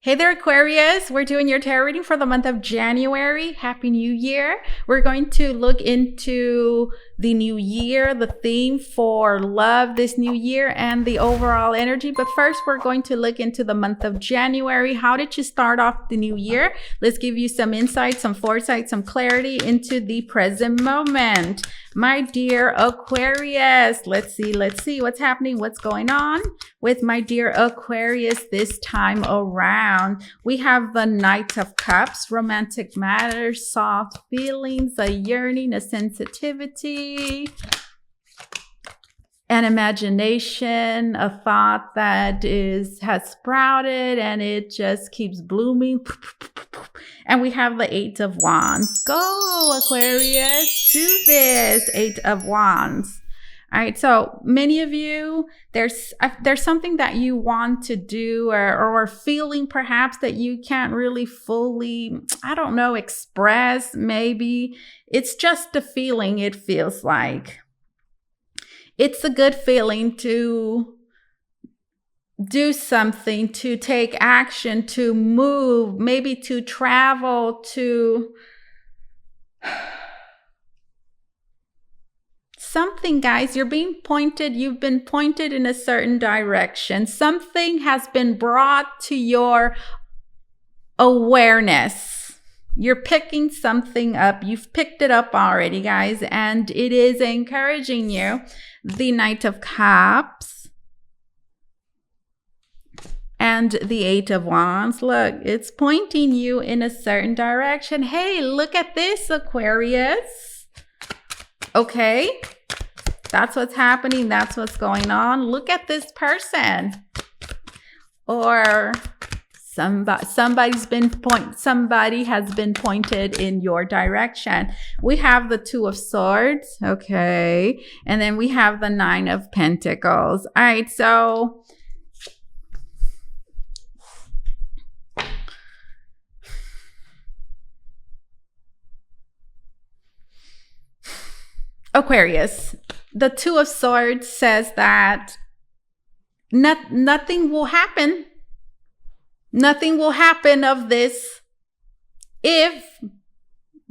Hey there, Aquarius. We're doing your tarot reading for the month of January. Happy New Year. We're going to look into the new year, the theme for love this new year, and the overall energy. But first, we're going to look into the month of January. How did you start off the new year? Let's give you some insight, some foresight, some clarity into the present moment. My dear Aquarius, let's see what's happening, what's going on with my dear Aquarius this time around. We have the Knight of Cups, romantic matters, soft feelings, a yearning, a sensitivity, an imagination, a thought that has sprouted and it just keeps blooming. And we have the Eight of Wands. Go, Aquarius, do this. Eight of Wands. All right, so many of you, there's something that you want to do or feeling perhaps that you can't really fully, I don't know, express maybe. It's just a feeling, it feels like. It's a good feeling to do something, to take action, to move, maybe to travel, to something, guys. You've been pointed in a certain direction. Something has been brought to your awareness. You're picking something up. You've picked it up already, guys, and it is encouraging you. The Knight of Cups and the Eight of Wands. Look, it's pointing you in a certain direction. Hey, look at this, Aquarius. Okay, that's what's happening. That's what's going on. Look at this person. Or somebody has been pointed in your direction. We have the Two of Swords, okay, and then we have the Nine of Pentacles. All right, so Aquarius, the Two of Swords says that nothing will happen. Nothing will happen of this if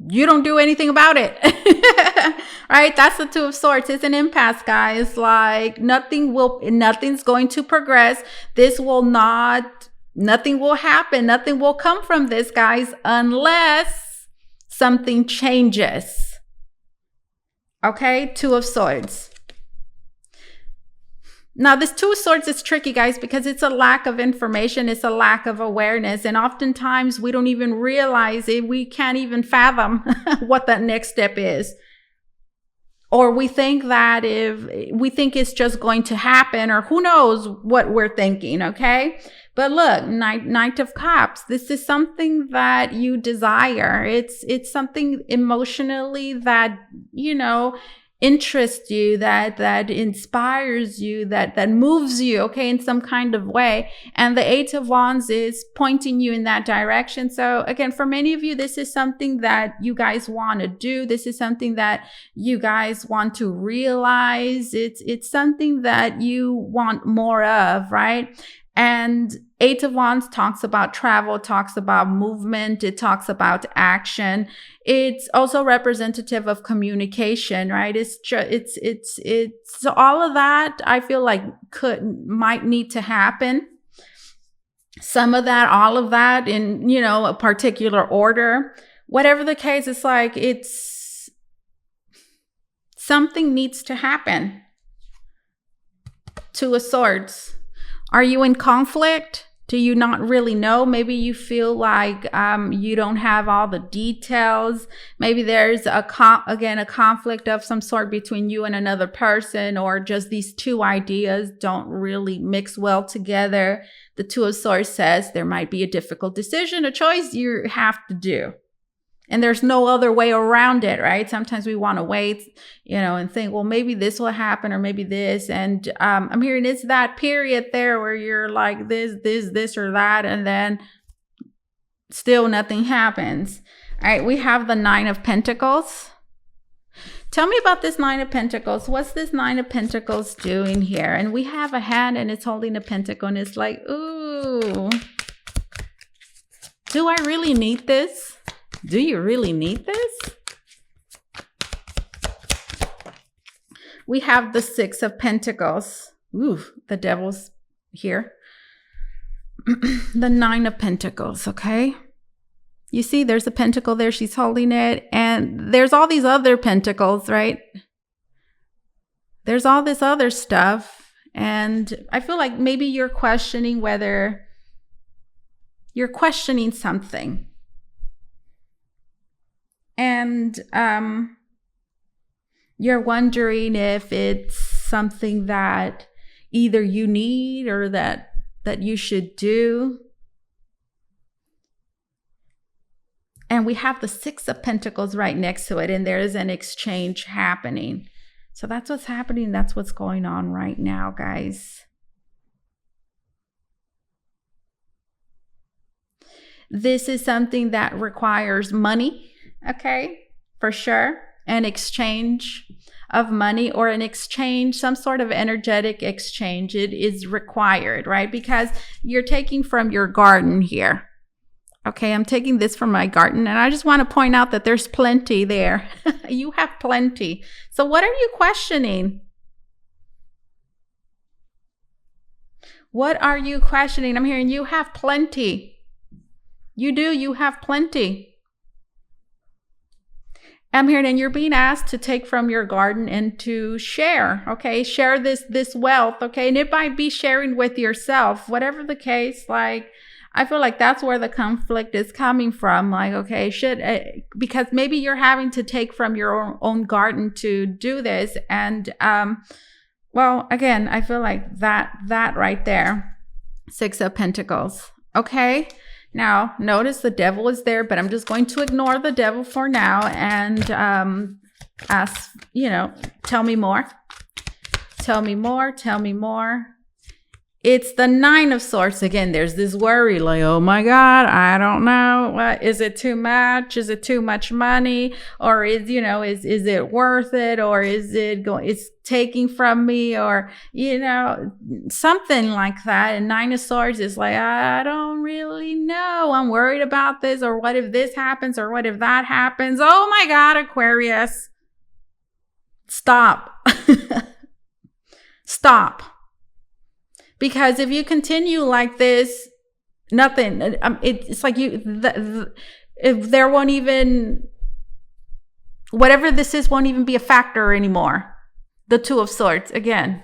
you don't do anything about it. Right? That's the Two of Swords. It's an impasse, guys. Like nothing's going to progress. Nothing will happen. Nothing will come from this, guys, unless something changes. Okay? Two of Swords. Now, this Two of Swords is tricky, guys, because it's a lack of information. It's a lack of awareness. And oftentimes we don't even realize it. We can't even fathom what that next step is. Or we think that it's just going to happen, or who knows what we're thinking, okay? But look, Knight of Cups, this is something that you desire. It's something emotionally that, interests you, that inspires you, that moves you, okay, in some kind of way. And the Eight of Wands is pointing you in that direction. So again, for many of you, this is something that you guys want to do. This is something that you guys want to realize. It's something that you want more of, right? And Eight of Wands talks about travel, talks about movement, it talks about action. It's also representative of communication, right? It's all of that I feel like might need to happen. Some of that, all of that in, a particular order. Whatever the case, it's like something needs to happen. Two of Swords. Are you in conflict? Do you not really know? Maybe you feel like you don't have all the details. Maybe there's a conflict of some sort between you and another person, or just these two ideas don't really mix well together. The Two of Swords says there might be a difficult decision, a choice you have to do. And there's no other way around it, right? Sometimes we want to wait, and think, well, maybe this will happen or maybe this. And I'm hearing it's that period there where you're like this or that, and then still nothing happens. All right, we have the Nine of Pentacles. Tell me about this Nine of Pentacles. What's this Nine of Pentacles doing here? And we have a hand and it's holding a pentacle and it's like, ooh. Do I really need this? Do you really need this? We have the Six of Pentacles. Ooh, the Devil's here. The Nine of Pentacles, okay? You see, there's a pentacle there. She's holding it. And there's all these other pentacles, right? There's all this other stuff. And I feel like maybe you're questioning whether you're questioning something. And you're wondering if it's something that either you need or that you should do. And we have the Six of Pentacles right next to it, and there is an exchange happening. So that's what's happening. That's what's going on right now, guys. This is something that requires money, okay, for sure. An exchange of money or an exchange, some sort of energetic exchange. It is required, right? Because you're taking from your garden here. Okay, I'm taking this from my garden, and I just want to point out that there's plenty there. You have plenty. So what are you questioning? What are you questioning? I'm hearing you have plenty. You do, you have plenty. I'm hearing, and you're being asked to take from your garden and to share, okay? Share this wealth, okay? And it might be sharing with yourself, whatever the case. Like, I feel like that's where the conflict is coming from. Like, okay, because maybe you're having to take from your own garden to do this. And, well, again, I feel like that right there, Six of Pentacles, okay? Now, notice the Devil is there, but I'm just going to ignore the Devil for now and ask, tell me more. Tell me more. Tell me more. It's the Nine of Swords. Again, there's this worry like, oh my God, I don't know. Is it too much? Is it too much money? Or is it worth it? Or is it's taking from me? Or, something like that. And Nine of Swords is like, I don't really know. I'm worried about this. Or what if this happens? Or what if that happens? Oh my God, Aquarius. Stop. Stop. Because if you continue like this, nothing. It's like if there won't even, whatever this is, won't even be a factor anymore. The Two of Swords again,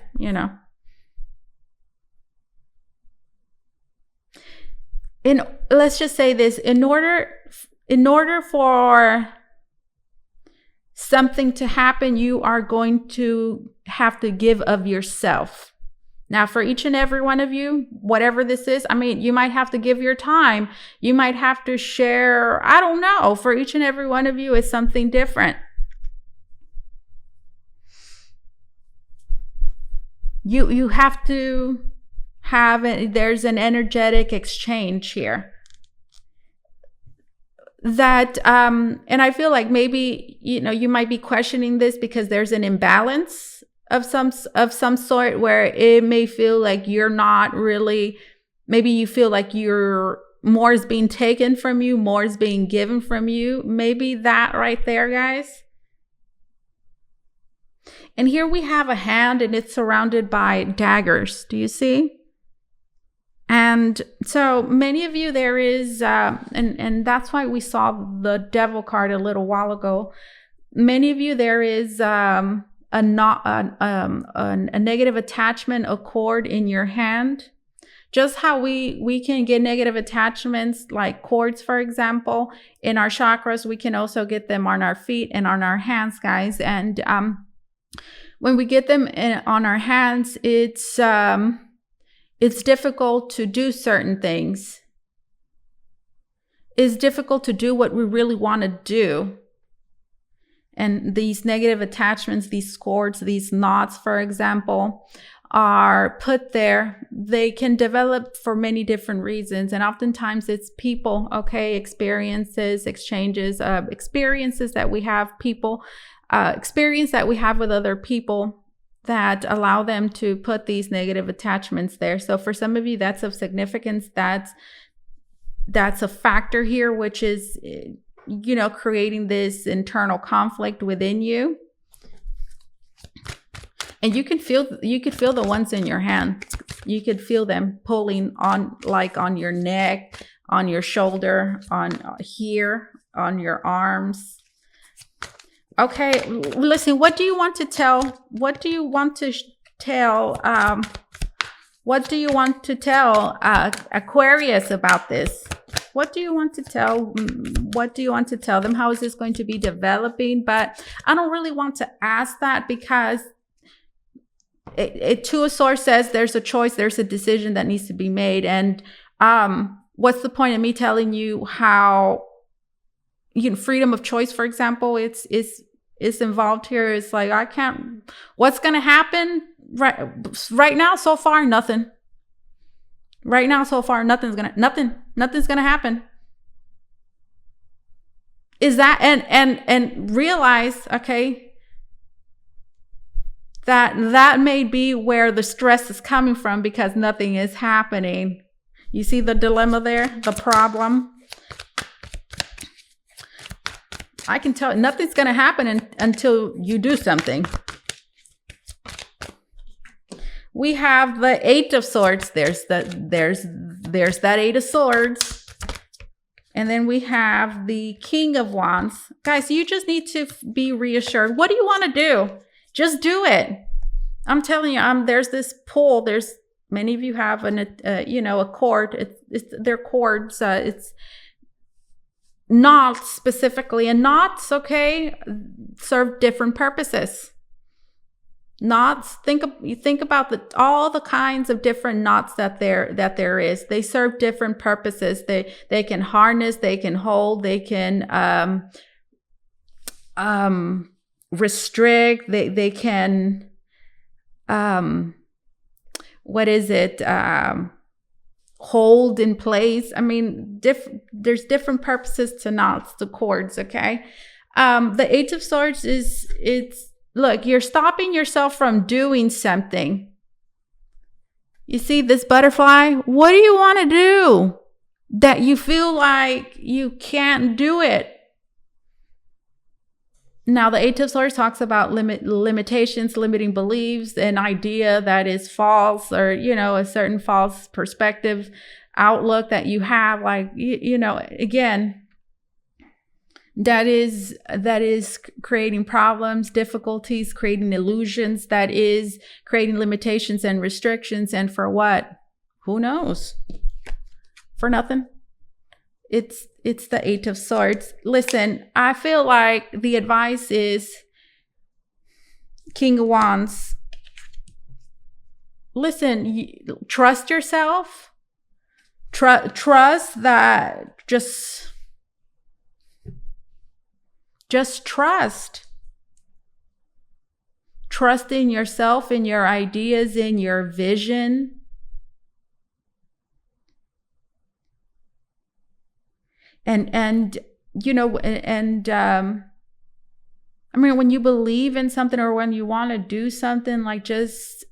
let's just say this: in order for something to happen, you are going to have to give of yourself. Now, for each and every one of you, whatever this is, you might have to give your time. You might have to share, I don't know. For each and every one of you, it's something different. You have to have it. There's an energetic exchange here. That, and I feel like maybe, you might be questioning this because there's an imbalance of some sort where it may feel like you're not really, maybe you feel like more is being taken from you, more is being given from you. Maybe that right there, guys. And here we have a hand, and it's surrounded by daggers. Do you see? And so many of you, there is, and that's why we saw the Devil card a little while ago. Many of you, there is a negative attachment, a cord in your hand. Just how we can get negative attachments like cords, for example, in our chakras, we can also get them on our feet and on our hands, guys. And when we get them on our hands, it's difficult to do certain things. It's difficult to do what we really want to do. And these negative attachments, these cords, these knots, for example, are put there. They can develop for many different reasons. And oftentimes it's people, okay, experiences, exchanges, experiences that we have, experience that we have with other people that allow them to put these negative attachments there. So for some of you, that's of significance. that's a factor here, which is, you know, creating this internal conflict within you. And you could feel the ones in your hand. You could feel them pulling on, like on your neck, on your shoulder, on here, on your arms. Okay, listen, what do you want to tell? What do you want to tell? What do you want to tell Aquarius about this? What do you want to tell? What do you want to tell them? How is this going to be developing? But I don't really want to ask that, because Two of Swords says there's a choice, there's a decision that needs to be made. And what's the point of me telling you how, you know, freedom of choice, for example, it's involved here. It's like, I can't, what's going to happen right now? So far, nothing. Right now, so far, nothing's going to happen. Is that, and realize, okay, that may be where the stress is coming from, because nothing is happening. You see the dilemma there, the problem? I can tell nothing's going to happen until you do something. We have the Eight of Swords. There's that Eight of Swords. And then we have the King of Wands. Guys, you just need to be reassured. What do you want to do? Just do it. I'm telling you, there's this pull. There's many of you have a cord. They're cords. It's knots specifically, and knots, okay, serve different purposes. Knots, think about all the kinds of different knots that there is. They serve different purposes. They can harness, they can hold, they can restrict, they can hold in place. I mean, there's different purposes to knots, to cords, okay? The Eight of Swords look, you're stopping yourself from doing something. You see this butterfly? What do you want to do that you feel like you can't do it? Now, the Eight of Swords talks about limitations, limiting beliefs, an idea that is false, or, you know, a certain false perspective, outlook that you have, like, you know, again, that is creating problems, difficulties, creating illusions, that is creating limitations and restrictions. And for what? Who knows? For nothing. It's the Eight of Swords. Listen, I feel like the advice is, King of Wands, listen, trust yourself. Trust that, just trust. Trust in yourself, in your ideas, in your vision. And you know, I mean, when you believe in something, or when you want to do something, like, just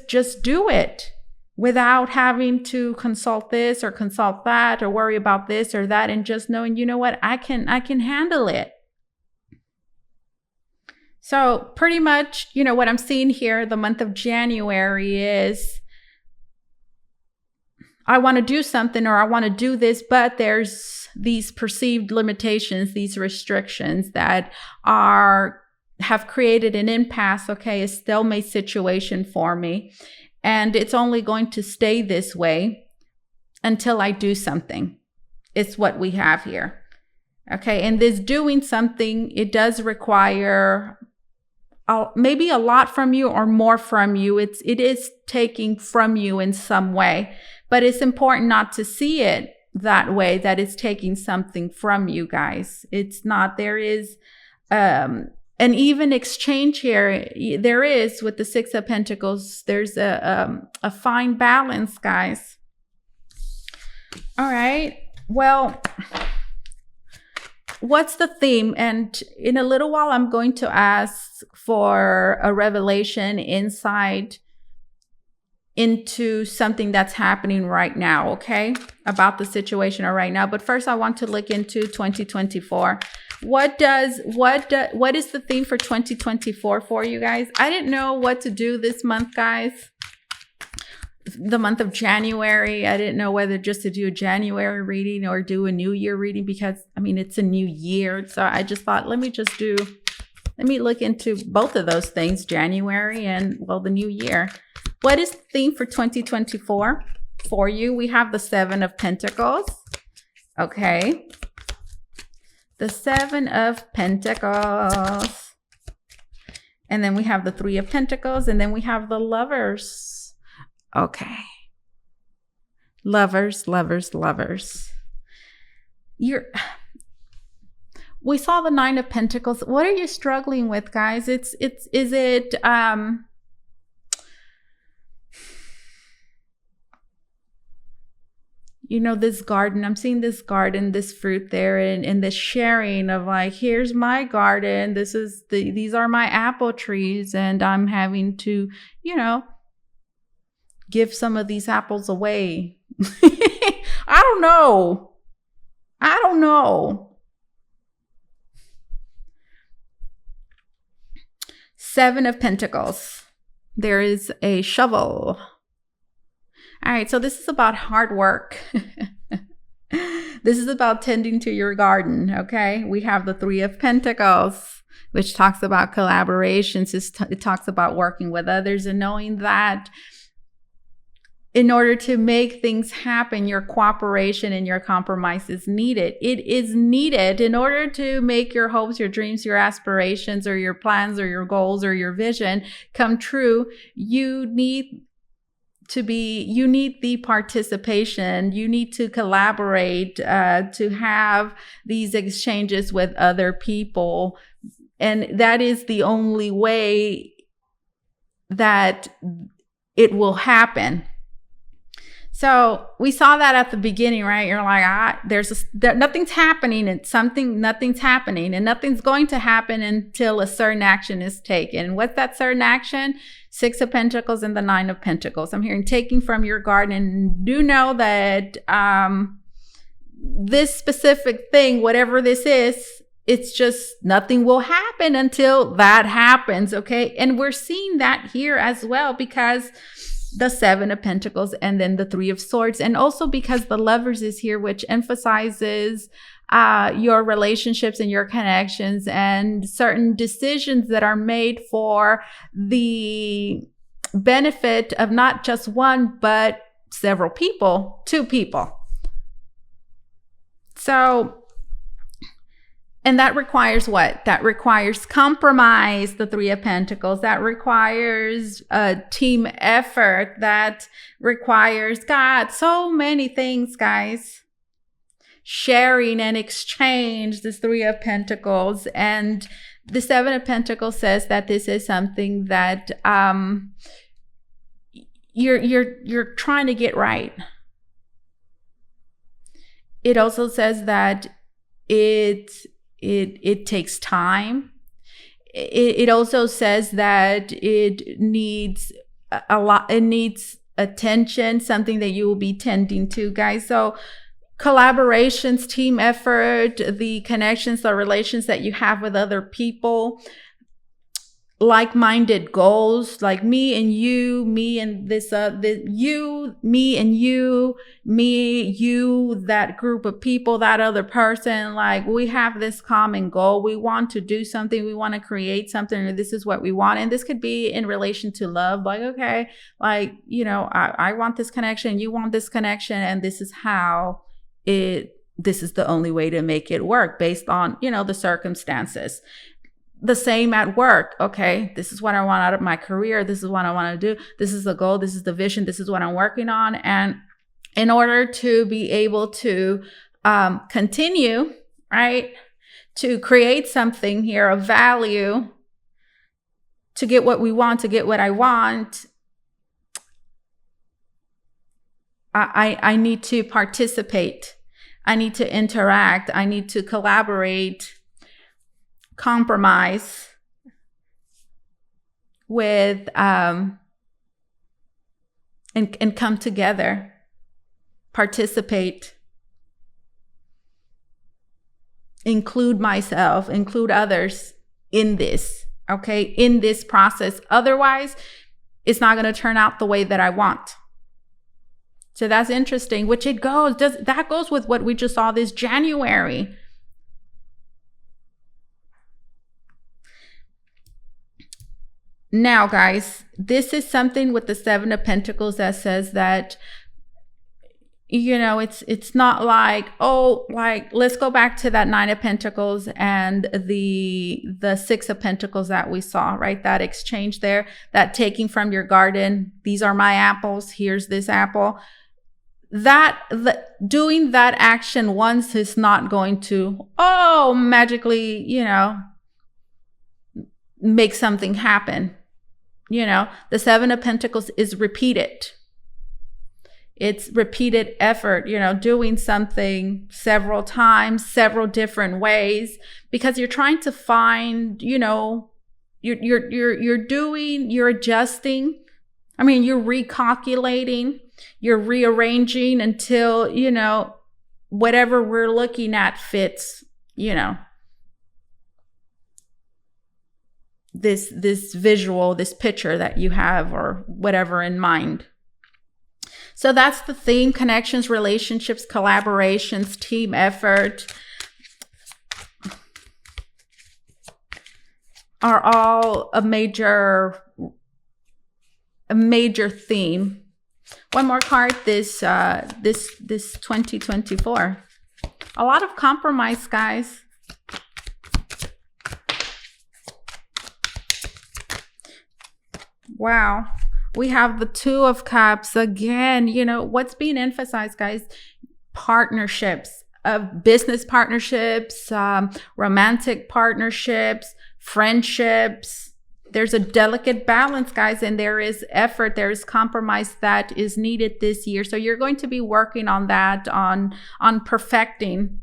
just do it without having to consult this or consult that, or worry about this or that, and just knowing, you know what, I can handle it. So pretty much, you know, what I'm seeing here, the month of January is, I want to do something, or I want to do this, but there's these perceived limitations, these restrictions that have created an impasse, okay, a stalemate situation for me. And it's only going to stay this way until I do something. It's what we have here. Okay, and this doing something, it does require maybe a lot from you or more from you. It is taking from you in some way. But it's important not to see it that way, that it's taking something from you, guys. It's not. There is an even exchange here. There is, with the Six of Pentacles. There's a fine balance, guys. All right. Well, what's the theme? And in a little while, I'm going to ask for a revelation, insight, into something that's happening right now, okay? About the situation right now. But first, I want to look into 2024. What is the theme for 2024 for you guys? I didn't know what to do this month, guys. The month of January, I didn't know whether just to do a January reading or do a New Year reading, because I mean, it's a new year. So I just thought, let me look into both of those things, January and, well, the new year. What is the theme for 2024 for you? We have the 7 of Pentacles. Okay. The 7 of Pentacles. And then we have the 3 of Pentacles. And then we have the Lovers. Okay. Lovers, lovers, lovers. We saw the 9 of Pentacles. What are you struggling with, guys? Is it you know, this garden, I'm seeing this garden, this fruit there, and this sharing of like, here's my garden. These are my apple trees, and I'm having to, you know, give some of these apples away. I don't know. 7 of Pentacles. There is a shovel. All right, so this is about hard work. This is about tending to your garden, okay? We have the 3 of Pentacles, which talks about collaborations. It talks about working with others and knowing that in order to make things happen, your cooperation and your compromise is needed. It is needed in order to make your hopes, your dreams, your aspirations, or your plans, or your goals, or your vision come true. You need the participation. You need to collaborate, to have these exchanges with other people. And that is the only way that it will happen. So we saw that at the beginning, right? You're like, nothing's happening, and nothing's happening, and nothing's going to happen until a certain action is taken. What's that certain action? 6 of Pentacles and the 9 of Pentacles. I'm hearing taking from your garden. And do know that this specific thing, whatever this is, it's just nothing will happen until that happens, okay? And we're seeing that here as well, because the 7 of Pentacles and then the 3 of Swords, and also because the Lovers is here, which emphasizes your relationships and your connections and certain decisions that are made for the benefit of not just one, but several people, 2 people. So, and that requires what? That requires compromise, the 3 of Pentacles. That requires a team effort. That requires, God, so many things, guys. Sharing and exchange, this 3 of Pentacles. And the 7 of Pentacles says that this is something that you're trying to get right. It also says that it takes time. It also says that it needs a lot. It needs attention, something that you will be tending to, guys. So collaborations, team effort, the connections, the relations that you have with other people, like-minded goals, like me and you, me and this, you, me and you, me, you, that group of people, that other person. Like, we have this common goal. We want to do something. We want to create something, or this is what we want. And this could be in relation to love. Like, okay, like, you know, I want this connection. You want this connection. And this is how this is the only way to make it work based on, you know, the circumstances. The same at work. Okay, this is what I want out of my career. This is what I want to do. This is the goal. This is the vision. This is what I'm working on. And in order to be able to continue, right, to create something here of value, to get what we want, to get what I want, I need to participate. I need to interact. I need to collaborate, compromise with and come together, participate, include myself, include others in this, okay, in this process. Otherwise, it's not going to turn out the way that I want. So that's interesting, which it goes, that goes with what we just saw this January. Now, guys, this is something with the Seven of Pentacles that says that, you know, it's not like, oh, like, let's go back to that Nine of Pentacles and the Six of Pentacles that we saw, right? That exchange there, that taking from your garden. These are my apples. Here's this apple. Doing that action once is not going to, oh, magically, you know, make something happen. You know, the Seven of Pentacles is repeated. It's repeated effort, you know, doing something several times, several different ways, because you're trying to find, you know, you're adjusting. I mean, you're recalculating, you're rearranging until, you know, whatever we're looking at fits, you know, this visual, this picture that you have or whatever in mind. So that's the theme: connections, relationships, collaborations, team effort are all a major theme. One more card, this 2024. A lot of compromise, guys. Wow. We have the Two of Cups again. You know, what's being emphasized, guys? Partnerships, business partnerships, romantic partnerships, friendships. There's a delicate balance, guys, and there is effort, there is compromise that is needed this year. So you're going to be working on that, on perfecting.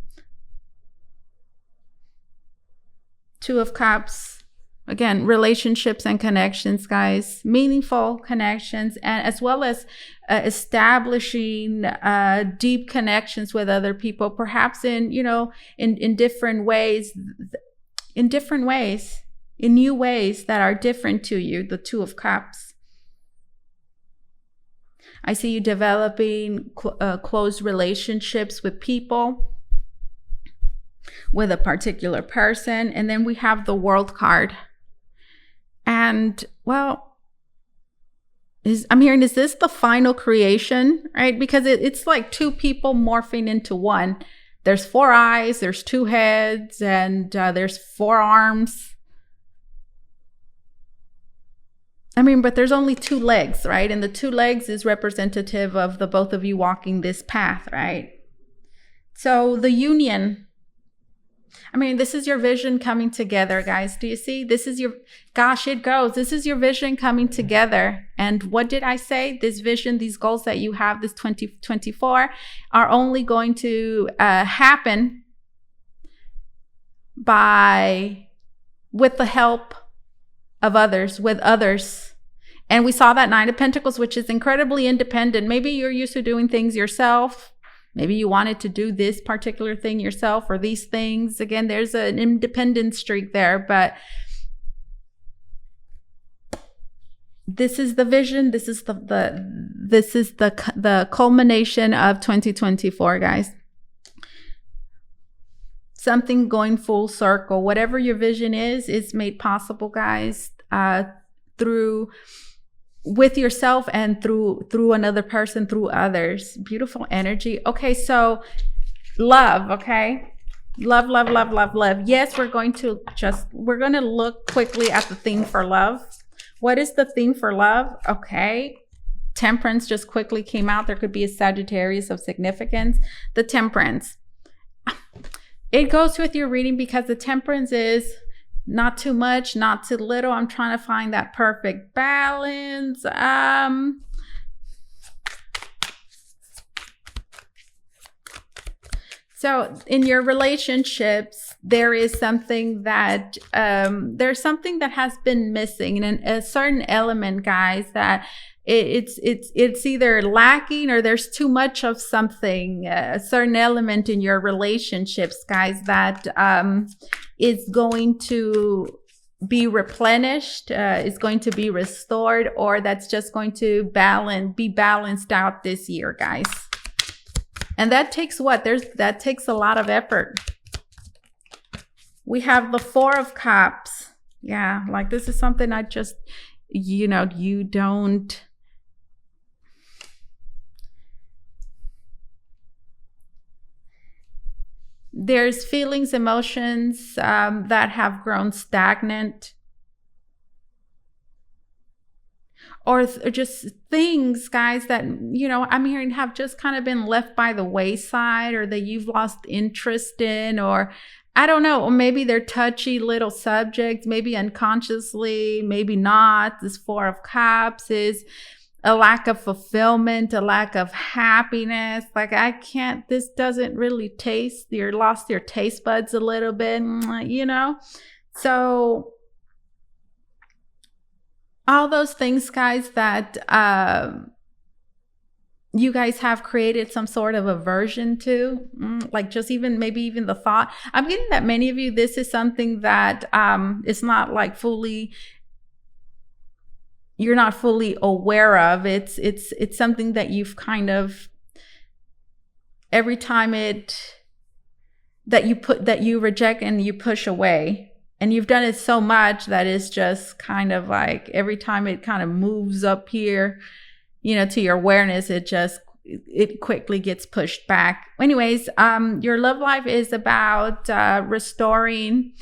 Two of Cups. Again, relationships and connections, guys, meaningful connections, and as well as establishing deep connections with other people, perhaps in, you know, in different ways, in new ways that are different to you, the Two of Cups. I see you developing close relationships with people, with a particular person. And then we have the World card. And, well, I'm hearing, is this the final creation, right? Because it's like two people morphing into one. There's four eyes, there's two heads, and there's four arms. I mean, but there's only two legs, right? And the two legs is representative of the both of you walking this path, right? So the union. I mean, this is your vision coming together, guys. Do you see? This is your, gosh, it goes. This is your vision coming together. And what did I say? This vision, these goals that you have, this 2024, are only going to happen with the help of others, with others. And we saw that Nine of Pentacles, which is incredibly independent. Maybe you're used to doing things yourself. Maybe you wanted to do this particular thing yourself, or these things. Again, there's an independent streak there, but this is the vision. This is the culmination of 2024, guys. Something going full circle. Whatever your vision is made possible, guys, with yourself and through another person, through others. Beautiful energy. Okay, so love, okay? Love. Yes, we're going to look quickly at the theme for love. What is the theme for love? Okay. Temperance just quickly came out. There could be a Sagittarius of significance. The Temperance. It goes with your reading because the Temperance is not too much, not too little. I'm trying to find that perfect balance. So in your relationships, there is something that there's something that has been missing, and a certain element, guys, that It's either lacking or there's too much of something, a certain element in your relationships, guys, that is going to be replenished, is going to be restored, or that's just going to be balanced out this year, guys. And that takes what? That takes a lot of effort. We have the Four of Cups. Yeah, like this is something I just, you don't. There's feelings, emotions that have grown stagnant. Or just things, guys, that, I'm hearing have just kind of been left by the wayside, or that you've lost interest in, or I don't know, or maybe they're touchy little subjects, maybe unconsciously, maybe not. This Four of Cups is a lack of fulfillment, a lack of happiness. Like, this doesn't really taste, you lost your taste buds a little bit, So all those things, guys, that you guys have created some sort of aversion to, like just maybe even the thought. I'm getting that many of you, this is something that it's not like you're not fully aware of. It's something that you've kind of, every time that you reject and you push away, and you've done it so much that it's just kind of like every time it kind of moves up here, to your awareness, it quickly gets pushed back. Anyways, your love life is about restoring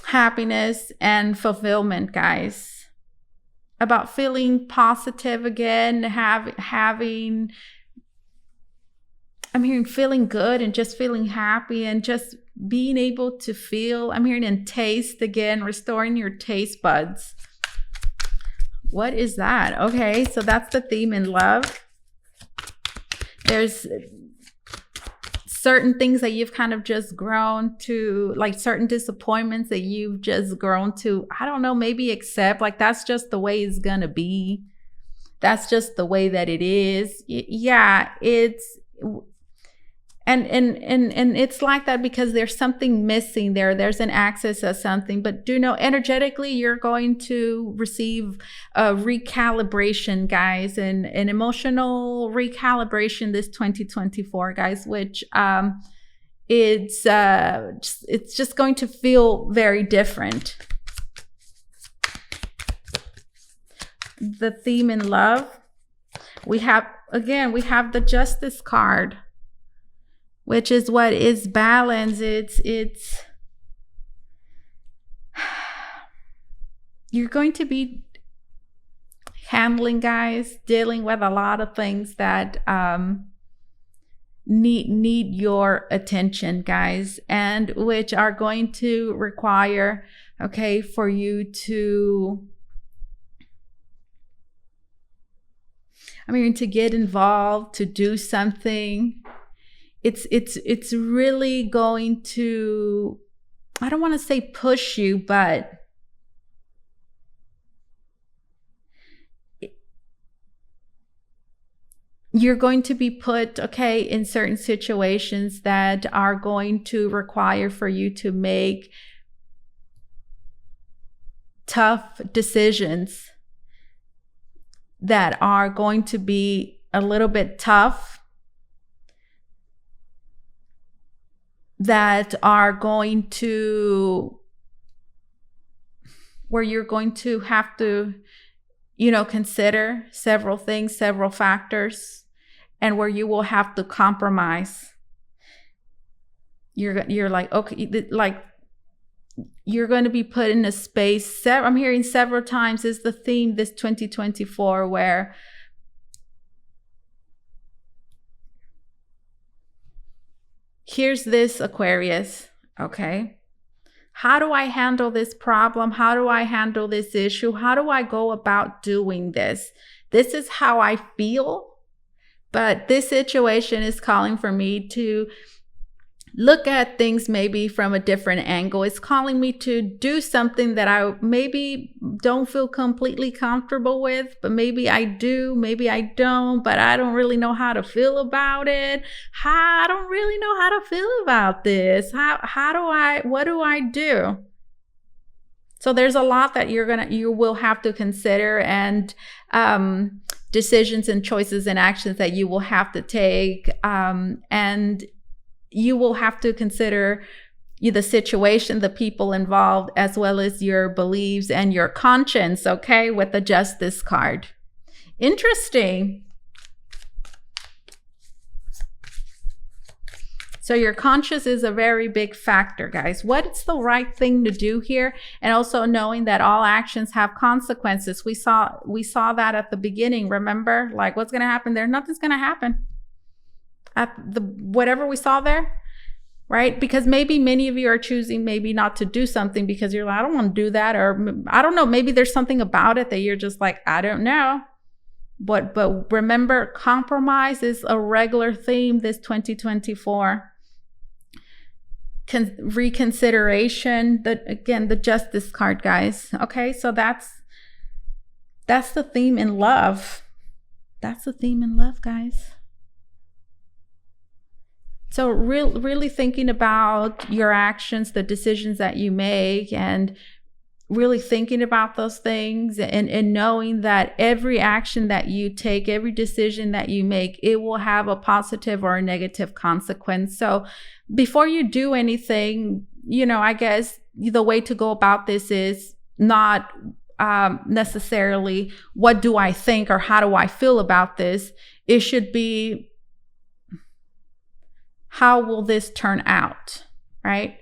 happiness and fulfillment, guys. About feeling positive again, having, I'm hearing feeling good and just feeling happy and just being able to feel. I'm hearing and taste again, restoring your taste buds. What is that? Okay, so that's the theme in love. There's certain things that you've kind of just grown to, like certain disappointments that you've just grown to, I don't know, maybe accept, like that's just the way it's gonna be. That's just the way that it is. Yeah, it's and it's like that because there's something missing there. There's an access of something, but do know energetically you're going to receive a recalibration, guys, and an emotional recalibration this 2024, guys, which it's just going to feel very different. The theme in love, we have the Justice card, which is what is balance. It's you're going to be handling, guys, dealing with a lot of things that need your attention, guys, and which are going to require, okay, for you to, to get involved, to do something. It's really going to, I don't want to say push you, but you're going to be put, okay, in certain situations that are going to require for you to make tough decisions that are going to be a little bit tough, that are going to, where you're going to have to, consider several things, several factors, and where you will have to compromise. You're like, okay, like you're going to be put in a space. I'm hearing several times is the theme this 2024, where here's this, Aquarius, okay? How do I handle this problem? How do I handle this issue? How do I go about doing this? This is how I feel, but this situation is calling for me to look at things maybe from a different angle. It's calling me to do something that I maybe don't feel completely comfortable with, but maybe I do, maybe I don't, but I don't really know how to feel about it. I don't really know how to feel about this. What do I do? So there's a lot that you will have to consider, and decisions and choices and actions that you will have to take, and you will have to consider the situation, the people involved, as well as your beliefs and your conscience, okay, with the Justice card. Interesting. So your conscience is a very big factor, guys. What's the right thing to do here? And also knowing that all actions have consequences. We saw that at the beginning, remember? Like, what's going to happen there? Nothing's going to happen. At whatever we saw there, right? Because maybe many of you are choosing maybe not to do something because you're like, I don't want to do that, or I don't know, maybe there's something about it that you're just like, I don't know. But remember, compromise is a regular theme this 2024. Reconsideration, the Justice card, guys. Okay, so that's the theme in love. That's the theme in love, guys. So really thinking about your actions, the decisions that you make, and really thinking about those things, and knowing that every action that you take, every decision that you make, it will have a positive or a negative consequence. So before you do anything, I guess the way to go about this is not necessarily what do I think or how do I feel about this. It should be, how will this turn out, right?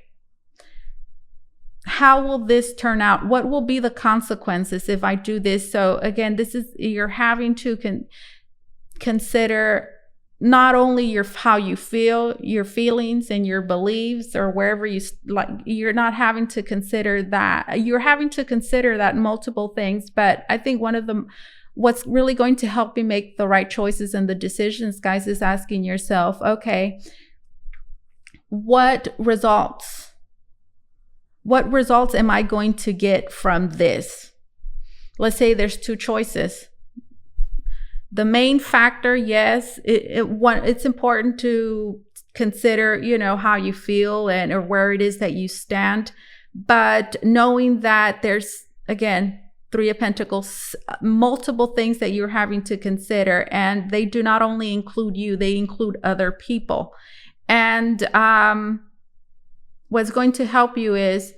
How will this turn out? What will be the consequences if I do this? So again, you're having to consider not only how you feel, your feelings and your beliefs, or wherever you're not having to consider that. You're having to consider that multiple things. But I think what's really going to help you make the right choices and the decisions, guys, is asking yourself, okay, what results am I going to get from this? Let's say there's two choices. The main factor, yes, it's important to consider, how you feel or where it is that you stand. But knowing that there's, again, Three of Pentacles, multiple things that you're having to consider, and they do not only include you, they include other people. And what's going to help you is,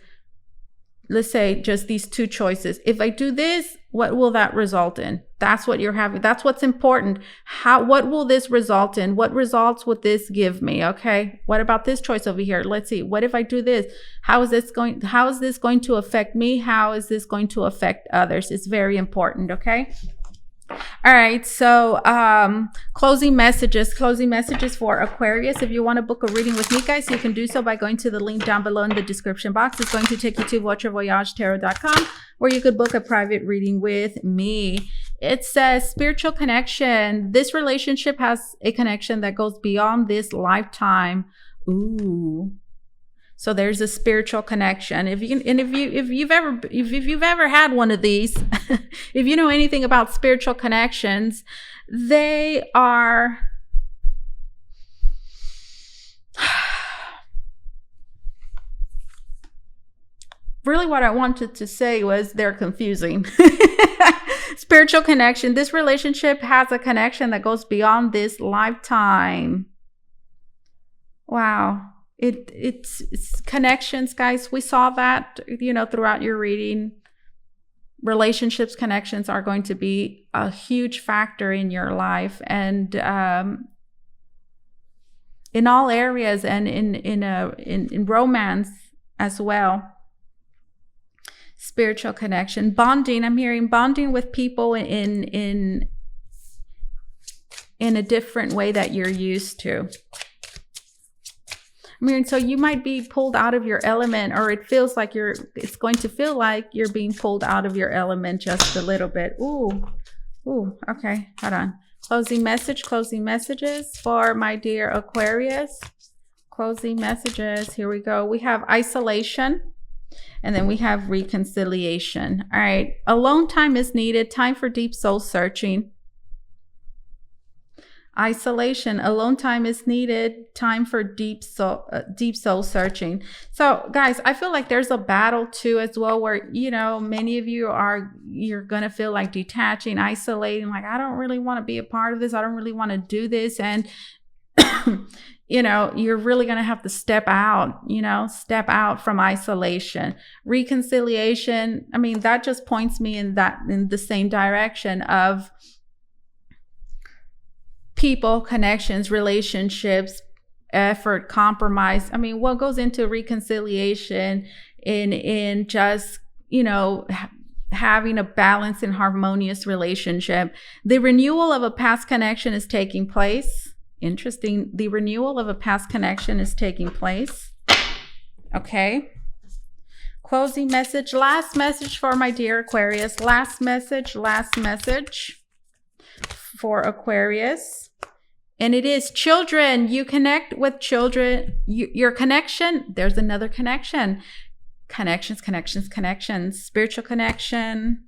let's say just these two choices. If I do this, what will that result in? That's what you're having. That's what's important. What will this result in? What results would this give me? Okay. What about this choice over here? Let's see. What if I do this? How is this going to affect me? How is this going to affect others? It's very important. Okay. All right, so closing messages for Aquarius. If you want to book a reading with me, guys, you can do so by going to the link down below in the description box. It's going to take you to VotreVoyageTarot.com, where you could book a private reading with me. It says spiritual connection. This relationship has a connection that goes beyond this lifetime. Ooh. So there's a spiritual connection. If you've ever had one of these, if you know anything about spiritual connections, they are really, what I wanted to say was they're confusing. Spiritual connection. This relationship has a connection that goes beyond this lifetime. Wow. It's connections, guys. We saw that, throughout your reading. Relationships, connections are going to be a huge factor in your life, and in all areas, and in romance as well. Spiritual connection, bonding. I'm hearing bonding with people in a different way that you're used to. I mean, so you might be pulled out of your element, or it's going to feel like you're being pulled out of your element just a little bit. Ooh, okay, hold on. Closing messages for my dear Aquarius. Closing messages. Here we go. We have isolation. And then we have reconciliation. All right. Alone time is needed. Time for deep soul searching. Isolation. Alone time is needed. Time for deep soul searching. So guys, I feel like there's a battle too as well, where, you know, many of you you're going to feel like detaching, isolating, like, I don't really want to be a part of this. I don't really want to do this. And you know, you're really going to have to step out from isolation. Reconciliation. I mean, that just points me in the same direction of people, connections, relationships, effort, compromise. I mean, what goes into reconciliation in just, you know, having a balanced and harmonious relationship. The renewal of a past connection is taking place. Interesting. The renewal of a past connection is taking place. Okay. Closing message. Last message for my dear Aquarius. Last message for Aquarius. And it is children. You connect with children. Your connection. There's another connection. Connections. Spiritual connection.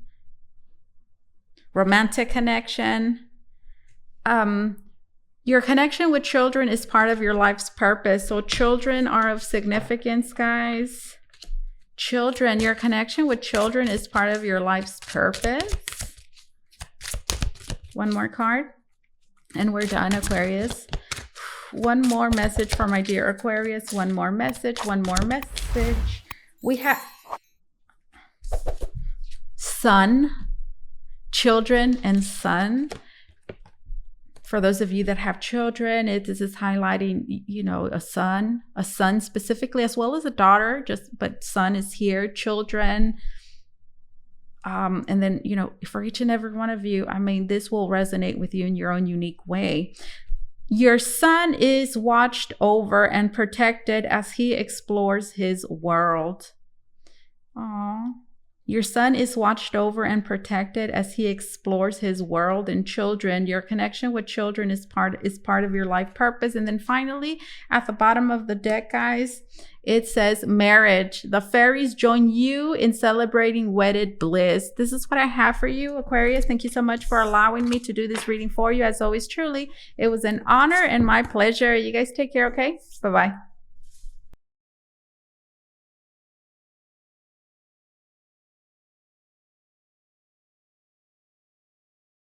Romantic connection. Your connection with children is part of your life's purpose. So children are of significance, guys. Children, your connection with children is part of your life's purpose. One more card. And we're done, Aquarius. One more message for my dear Aquarius. One more message. We have son, children, and son. For those of you that have children, this is highlighting, you know, a son specifically, as well as a daughter, but son is here, children. And then, you know, for each and every one of you, I mean, this will resonate with you in your own unique way. Your son is watched over and protected as he explores his world. Aww. Your son is watched over and protected as he explores his world. And children, your connection with children is part of your life purpose. And then finally, at the bottom of the deck, guys, it says marriage. The fairies join you in celebrating wedded bliss. This is what I have for you, Aquarius. Thank you so much for allowing me to do this reading for you. As always, truly, it was an honor and my pleasure. You guys take care, okay? Bye-bye.